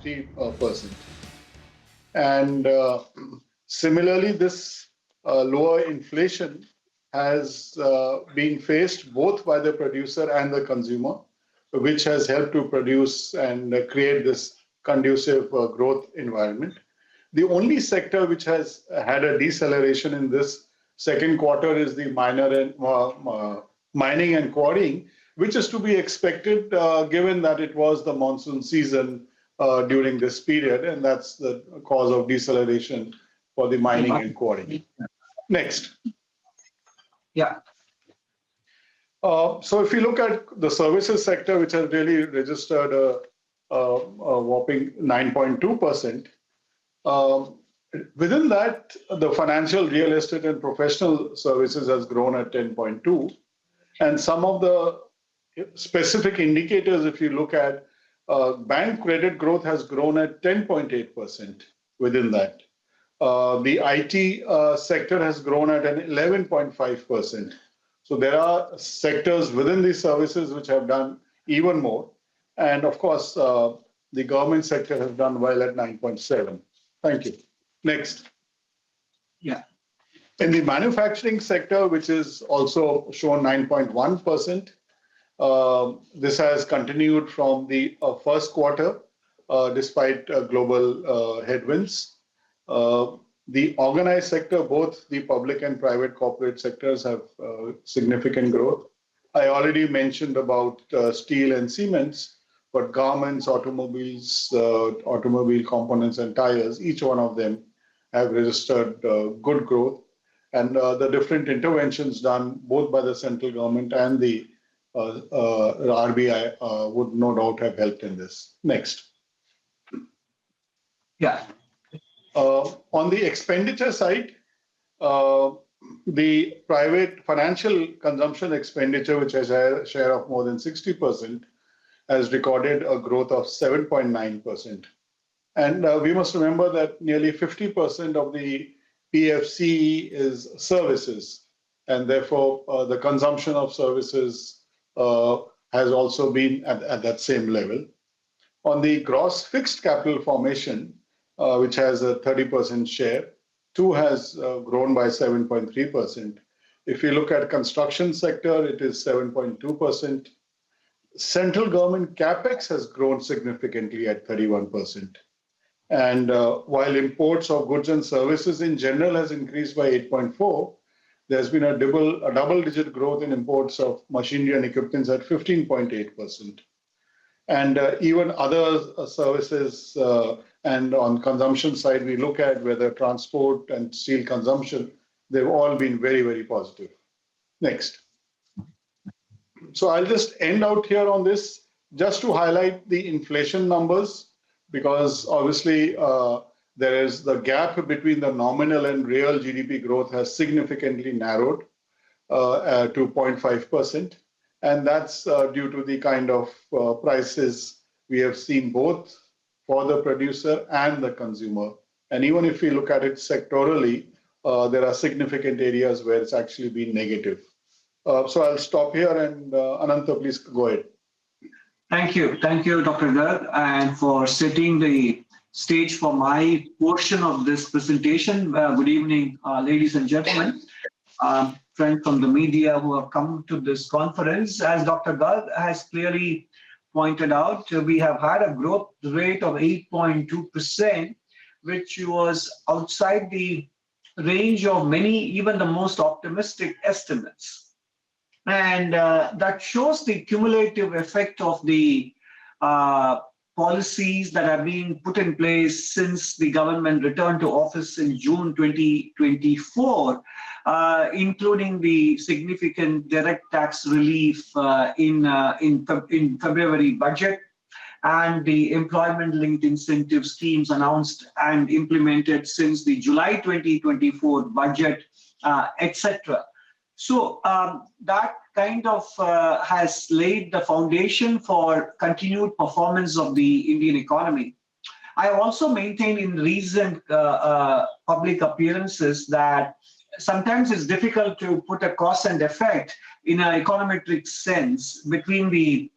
9.3%. And similarly, this lower inflation has been faced both by the producer and the consumer, which has helped to produce and create this conducive growth environment. The only sector which has had a deceleration in this second quarter is the mining and quarrying, which is to be expected given that it was the monsoon season during this period, and that's the cause of deceleration for the mining and quarrying. Next. Yeah. So if you look at the services sector, which has really registered a whopping 9.2%, within that, the financial, real estate, and professional services has grown at 10.2%. And some of the specific indicators, if you look at, bank credit growth has grown at 10.8% within that. The IT sector has grown at an 11.5%. So there are sectors within these services which have done even more. And of course, the government sector has done well at 9.7%. Thank you. Next. Yeah. In the manufacturing sector, which is also shown 9.1%, this has continued from the first quarter, despite global headwinds. The organized sector, both the public and private corporate sectors, have significant growth. I already mentioned about steel and cements, but garments, automobiles, automobile components and tires, each one of them have registered good growth. And the different interventions done both by the central government and the RBI would no doubt have helped in this. Next. Yeah. On the expenditure side, the private financial consumption expenditure, which has a share of more than 60%, has recorded a growth of 7.9%. And we must remember that nearly 50% of the PFCE is services, and therefore the consumption of services has also been at that same level. On the gross fixed capital formation, which has a 30% share, too has grown by 7.3%. If you look at construction sector, it is 7.2%. Central government capex has grown significantly at 31%. And while imports of goods and services in general has increased by 8.4%, there's been a double-digit growth in imports of machinery and equipment at 15.8%. And even other services and on consumption side, we look at whether transport and steel consumption, they've all been very, very positive. Next. So I'll just end out here on this, just to highlight the inflation numbers, because obviously there is the gap between the nominal and real GDP growth has significantly narrowed to 0.5%. And that's due to the kind of prices we have seen both for the producer and the consumer. And even if we look at it sectorally, there are significant areas where it's actually been negative. So I'll stop here, and Anantha, please go ahead. Thank you, Dr. Garg, and for setting the stage for my portion of this presentation. Good evening, ladies and gentlemen, friends from the media who have come to this conference. As Dr. Garg has clearly pointed out, we have had a growth rate of 8.2%, which was outside the range of many, even the most optimistic estimates. And that shows the cumulative effect of the policies that are being put in place since the government returned to office in June 2024, including the significant direct tax relief in February budget, and the employment-linked incentive schemes announced and implemented since the July 2024 budget, etc. So that kind of has laid the foundation for continued performance of the Indian economy. I also maintain in recent public appearances that sometimes it's difficult to put a cause and effect in an econometric sense between the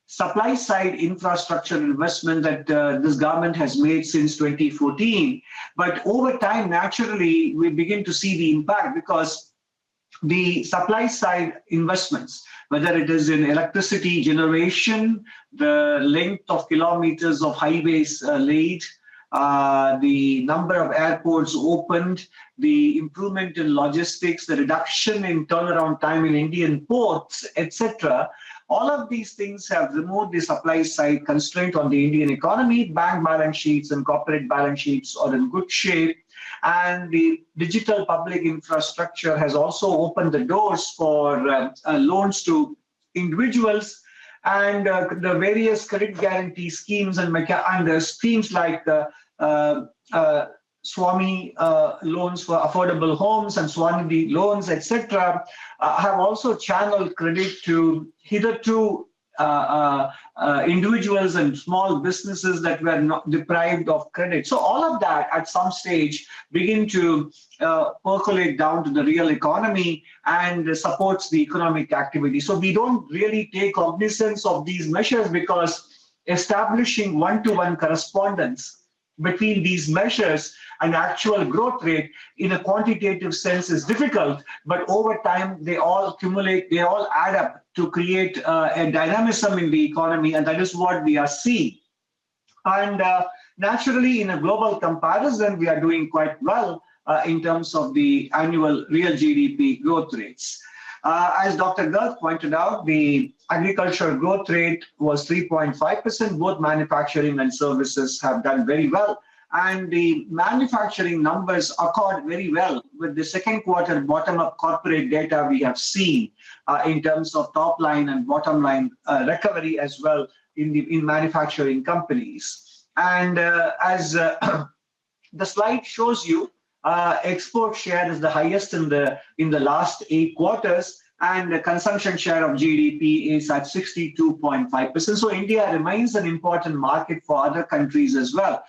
supply side infrastructure investment that this government has made since 2014. But over time, naturally, we begin to see the impact because the supply side investments, whether it is in electricity generation, the length of kilometers of highways laid, the number of airports opened, the improvement in logistics, the reduction in turnaround time in Indian ports, etc. All of these things have removed the supply side constraint on the Indian economy. Bank balance sheets and corporate balance sheets are in good shape. And the digital public infrastructure has also opened the doors for loans to individuals, and the various credit guarantee schemes and schemes like Swami loans for affordable homes and Swanidhi loans, etc., have also channeled credit to hitherto individuals and small businesses that were not deprived of credit. So all of that at some stage begin to percolate down to the real economy and supports the economic activity. So we don't really take cognizance of these measures because establishing one-to-one correspondence between these measures and actual growth rate in a quantitative sense is difficult, but over time they all accumulate, they all add up to create a dynamism in the economy, and that is what we are seeing. And naturally, in a global comparison, we are doing quite well in terms of the annual real GDP growth rates. As Dr. Garg pointed out, the agricultural growth rate was 3.5%. Both manufacturing and services have done very well. And the manufacturing numbers accord very well with the second quarter bottom-up corporate data we have seen in terms of top line and bottom line recovery as well in manufacturing companies. And as the slide shows you, export share is the highest in the last 8 quarters, and the consumption share of GDP is at 62.5%. So India remains an important market for other countries as well,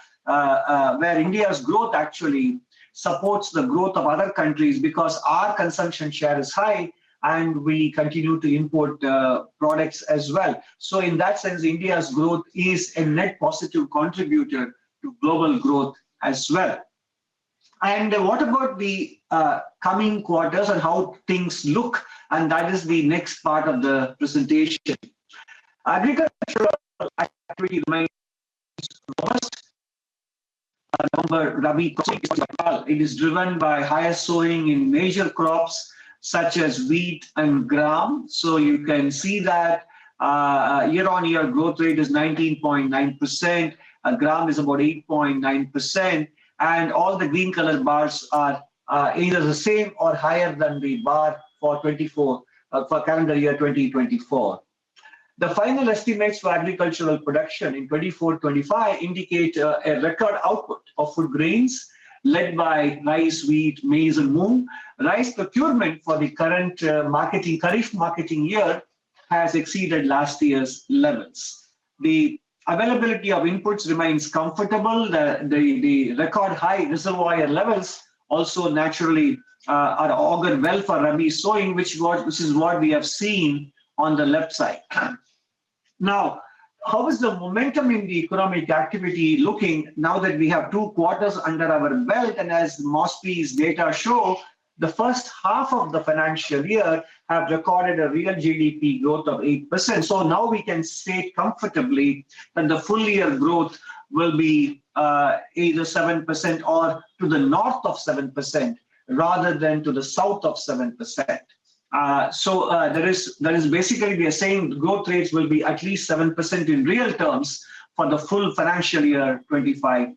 where India's growth actually supports the growth of other countries because our consumption share is high and we continue to import products as well. So in that sense, India's growth is a net positive contributor to global growth as well. And what about the coming quarters and how things look? And that is the next part of the presentation. Agricultural activity remains robust. Rabi, it is driven by higher sowing in major crops such as wheat and gram. So you can see that year-on-year growth rate is 19.9%. Gram is about 8.9%. And all the green color bars are either the same or higher than the bar for calendar year 2024. The final estimates for agricultural production in 24-25 indicate a record output of food grains led by rice, wheat, maize, and moong. Rice procurement for the current Kharif marketing year has exceeded last year's levels. The availability of inputs remains comfortable. The record high reservoir levels also naturally are augur well for Rabi sowing, which is what we have seen on the left side. Now, how is the momentum in the economic activity looking now that we have 2 quarters under our belt? And as MOSPI's data show, the first half of the financial year have recorded a real GDP growth of 8%. So now we can say comfortably that the full year growth will be either 7% or to the north of 7% rather than to the south of 7%. So there is basically we are saying growth rates will be at least 7% in real terms for the full financial year 25-26.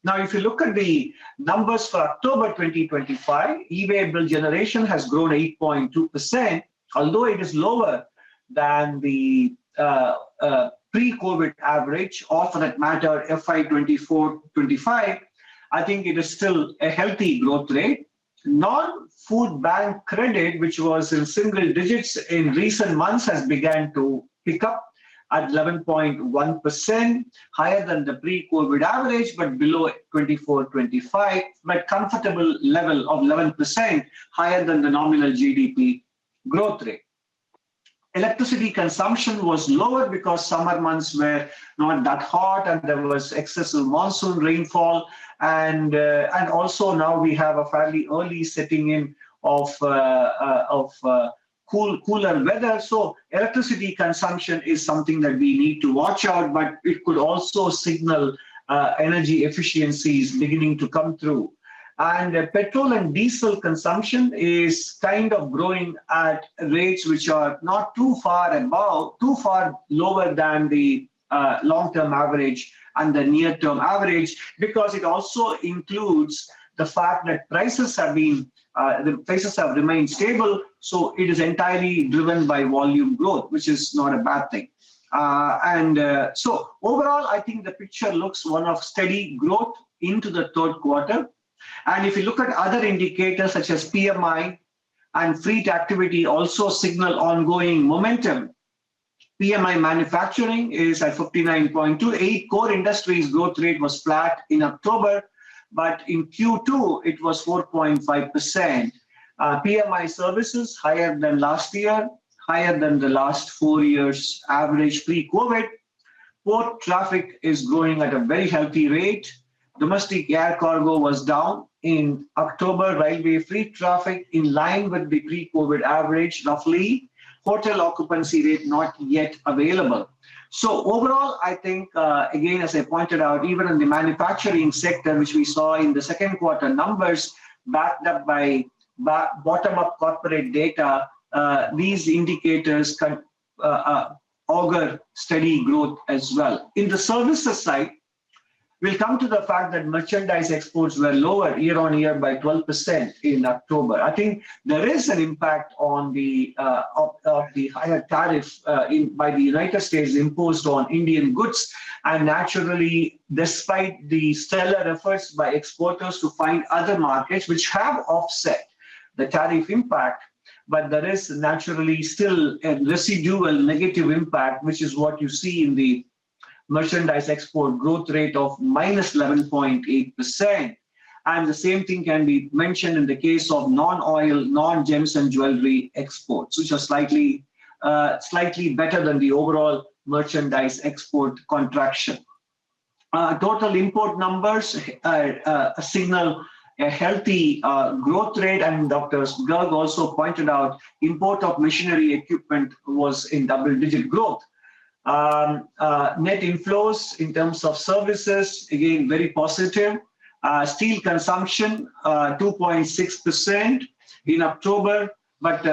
Now, if you look at the numbers for October 2025, e-way bill generation has grown 8.2%, although it is lower than the pre-COVID average, or for that matter, FY 24-25. I think it is still a healthy growth rate. Non-food bank credit, which was in single digits in recent months, has begun to pick up at 11.1%, higher than the pre-COVID average, but below 24-25, but comfortable level of 11%, higher than the nominal GDP growth rate. Electricity consumption was lower because summer months were not that hot and there was excessive monsoon rainfall, and also now we have a fairly early setting in of cooler weather. So electricity consumption is something that we need to watch out, but it could also signal energy efficiencies beginning to come through. And petrol and diesel consumption is kind of growing at rates which are not too far lower than the long-term average and the near-term average, because it also includes the fact that prices have remained stable. So it is entirely driven by volume growth, which is not a bad thing. So overall, I think the picture looks one of steady growth into the third quarter. And if you look at other indicators such as PMI and fleet activity also signal ongoing momentum. PMI manufacturing is at 59.28. Core industries growth rate was flat in October, but in Q2 it was 4.5%. PMI services higher than last year, higher than the last 4 years average pre-COVID. Port traffic is growing at a very healthy rate. Domestic air cargo was down in October. Railway freight traffic in line with the pre-COVID average, roughly. Hotel occupancy rate not yet available. So overall, I think, again, as I pointed out, even in the manufacturing sector, which we saw in the second quarter numbers, backed up by bottom-up corporate data, these indicators can augur steady growth as well. In the services side, we'll come to the fact that merchandise exports were lower year-on-year by 12% in October. I think there is an impact on the of the higher tariff by the United States imposed on Indian goods, and naturally, despite the stellar efforts by exporters to find other markets which have offset the tariff impact, but there is naturally still a residual negative impact, which is what you see in the merchandise export growth rate of minus 11.8%. And the same thing can be mentioned in the case of non-oil, non-gems and jewelry exports, which are slightly better than the overall merchandise export contraction. Total import numbers signal a healthy growth rate, and Dr. Garg also pointed out import of machinery equipment was in double-digit growth. Net inflows in terms of services, again, very positive. Steel consumption, 2.6% in October, but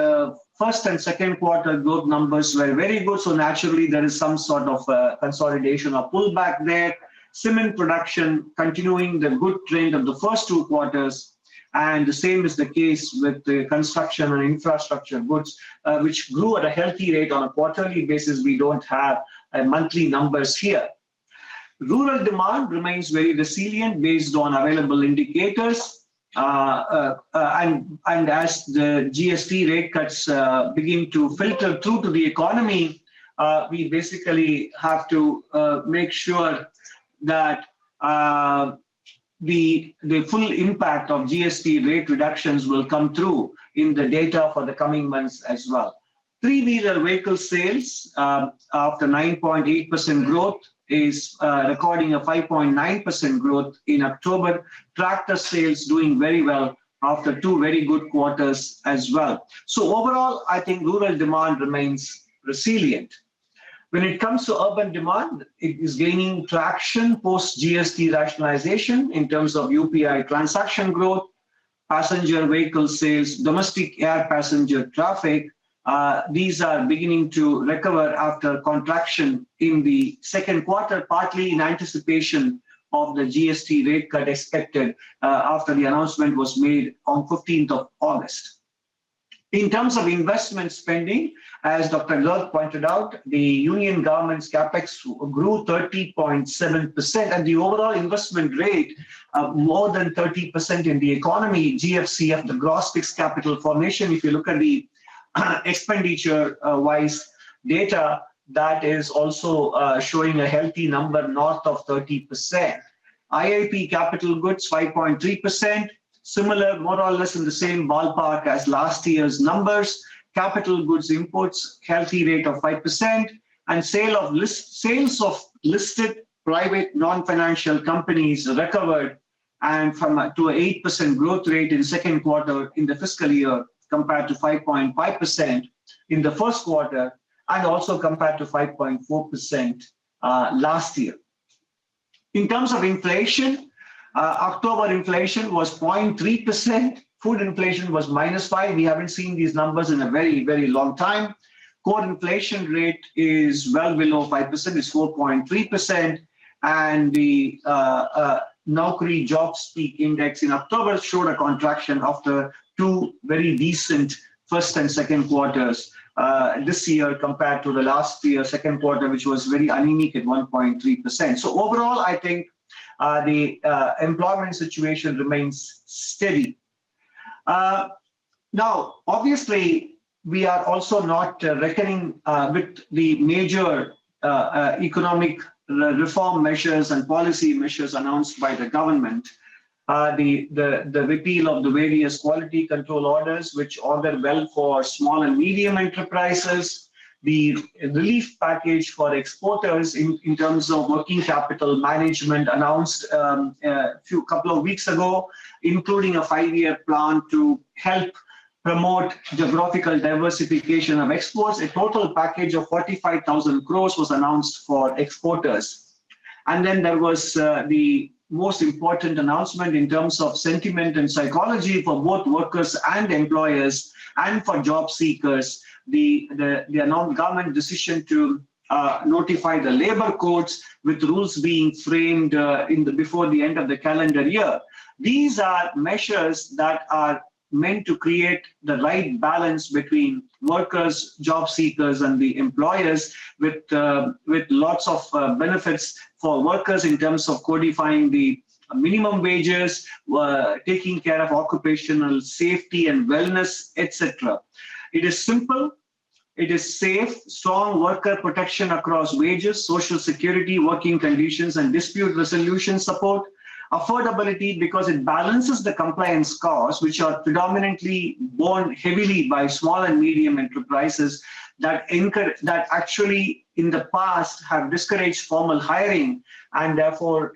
first and second quarter growth numbers were very good. So naturally, there is some sort of consolidation or pullback there. Cement production continuing the good trend of the first two quarters. And the same is the case with the construction and infrastructure goods, which grew at a healthy rate on a quarterly basis. We don't have monthly numbers here. Rural demand remains very resilient based on available indicators. And as the GST rate cuts begin to filter through to the economy, we basically have to make sure that the full impact of GST rate reductions will come through in the data for the coming months as well. Three-wheeler vehicle sales, after 9.8% growth, is recording a 5.9% growth in October. Tractor sales doing very well after two very good quarters as well. So overall, I think rural demand remains resilient. When it comes to urban demand, it is gaining traction post-GST rationalization in terms of UPI transaction growth, passenger vehicle sales, domestic air passenger traffic. These are beginning to recover after contraction in the second quarter, partly in anticipation of the GST rate cut expected after the announcement was made on 15th of August. In terms of investment spending, as Dr. Garg pointed out, the union government's capex grew 30.7%, and the overall investment rate more than 30% in the economy. GFCF, the gross fixed capital formation, if you look at the expenditure-wise data, that is also showing a healthy number north of 30%. IIP capital goods, 5.3%. Similar, more or less in the same ballpark as last year's numbers. capital goods imports, healthy rate of 5%, and sales of listed private non-financial companies recovered and to an 8% growth rate in second quarter in the fiscal year compared to 5.5% in the first quarter, and also compared to 5.4% last year. In terms of inflation, October inflation was 0.3%. Food inflation was -5%. We haven't seen these numbers in a very, very long time. Core inflation rate is well below 5%, it's 4.3%. And the Naukri Jobs Peak Index in October showed a contraction after two very decent first and second quarters this year compared to the last year, second quarter, which was very anemic at 1.3%. So overall, I think the employment situation remains steady. Now, obviously, we are also not reckoning with the major economic reform measures and policy measures announced by the government. The repeal of the various quality control orders, which augur well for small and medium enterprises, the relief package for exporters in terms of working capital management announced a couple of weeks ago, including a 5-year plan to help promote geographical diversification of exports. A total package of 45,000 crores was announced for exporters. And then there was the most important announcement in terms of sentiment and psychology for both workers and employers and for job seekers, the government decision to notify the labor codes with rules being framed before the end of the calendar year. These are measures that are meant to create the right balance between workers, job seekers, and the employers, with lots of benefits for workers in terms of codifying the minimum wages, taking care of occupational safety and wellness, etc. It is simple, it is safe, strong worker protection across wages, social security, working conditions, and dispute resolution support. Affordability, because it balances the compliance costs, which are predominantly borne heavily by small and medium enterprises that actually in the past have discouraged formal hiring, and therefore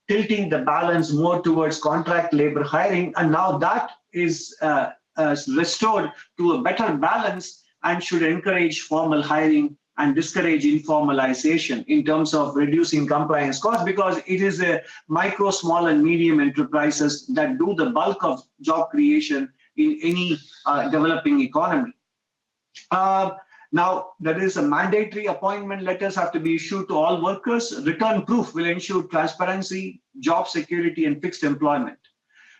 tilting the balance more towards contract labor hiring. And now that is restored to a better balance and should encourage formal hiring and discourage informalization in terms of reducing compliance costs, because it is a micro, small, and medium enterprises that do the bulk of job creation in any developing economy. Now, there is a mandatory appointment letters have to be issued to all workers. Return proof will ensure transparency, job security, and fixed employment.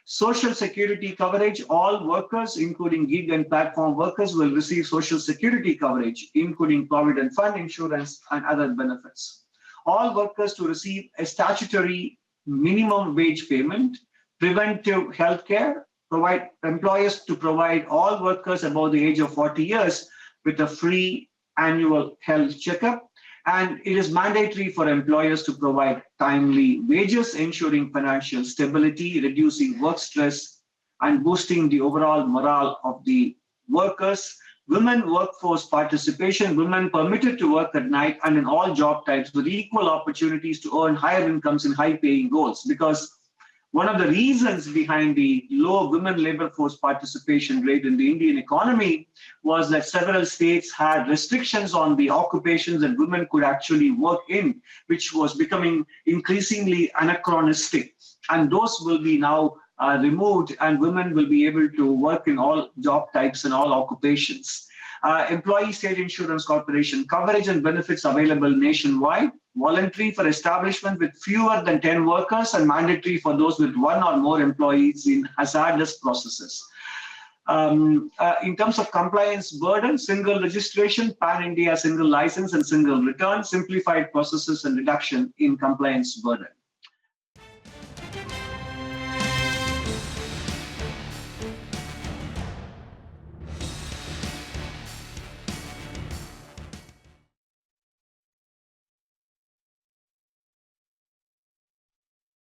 Social security coverage, all workers, including gig and platform workers, will receive social security coverage, including provident fund insurance and other benefits. All workers to receive a statutory minimum wage payment, preventive health care, employers to provide all workers above the age of 40 years with a free annual health checkup. And it is mandatory for employers to provide timely wages, ensuring financial stability, reducing work stress, and boosting the overall morale of the workers. Women workforce participation, women permitted to work at night and in all job types with equal opportunities to earn higher incomes in high-paying roles. Because one of the reasons behind the low women labor force participation rate in the Indian economy was that several states had restrictions on the occupations that women could actually work in, which was becoming increasingly anachronistic. And those will be now removed, and women will be able to work in all job types and all occupations. Employee State Insurance Corporation coverage and benefits available nationwide. Voluntary for establishment with fewer than 10 workers, and mandatory for those with one or more employees in hazardous processes. In terms of compliance burden, single registration, pan-India single license and single return, simplified processes and reduction in compliance burden.